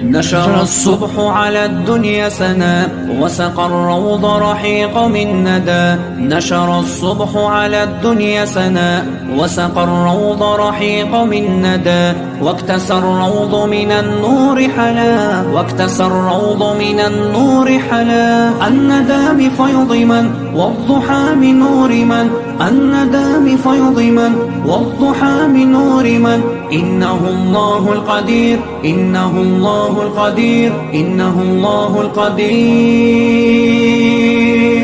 نشر الصبح على الدنيا سنا وسقى الروض رحيق من ندى. نشر الصبح على الدنيا سنا وسقى الروض رحيق من ندى. واكتسى الروض من النور حلا، واكتسى الروض من النور حلا. الندى بفيض من والضحى من نور من، الندى بفيض من والضحى من نور من. إنه الله القدير، إنه الله القدير، إنه الله القدير.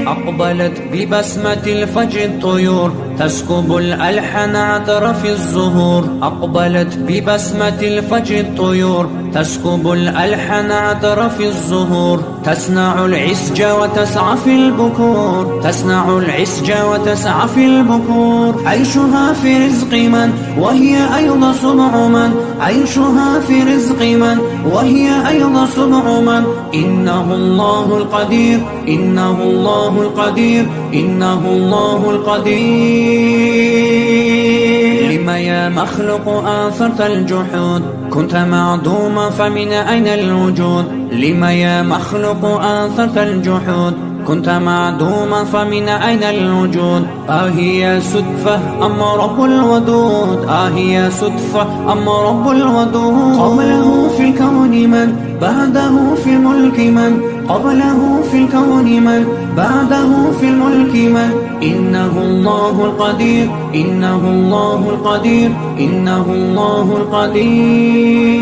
أقبلت ببسمة الفجر الطيور تسكب الألحان عطر في الزهور. أقبلت ببسمة الفجر الطيور تسكب الألحان عطر في الزهور. تصنع العسج وتسعى في البكور، تصنع العسج وتسعى في البكور. عيشها في رزق من وهي أيضا صنع من، عيشها في رزق من وهي أيضا صنع من. إنه الله القدير، إنه الله القدير، إنه الله القدير. لم يا مخلوق آثرت الجحود كنت معدوما فمن أين الوجود. لم يا مخلوق آثرت الجحود كنت معدوما فمن أين الوجود. هي صدفة أم رب الودود، هي صدفة أم رب الودود. قبله في الكون من بعده في الملك من، قبله في الكون من بعده في الملك من. إنه الله القدير، إنه الله القدير، إنه الله القدير.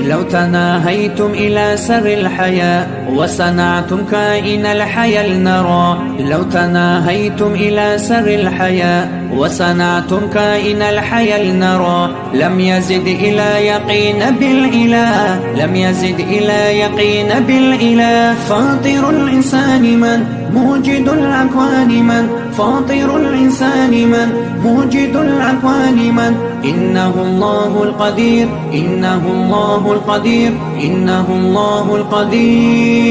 لو تناهيتم إلى سر الحياة وصنعتم كائن الحياة لنرى. لو تناهيتم إلى سر الحياة وصنعتم كائن الحياة لنرى. لم يزد إلى يقين بالإله، لم يزد إلى يقين بالإله. فاطر الإنسان من موجد الأكوان من، فاطر الإنسان من موجد الأكوان من. إنه الله القدير، إنه الله القدير، إنه الله القدير.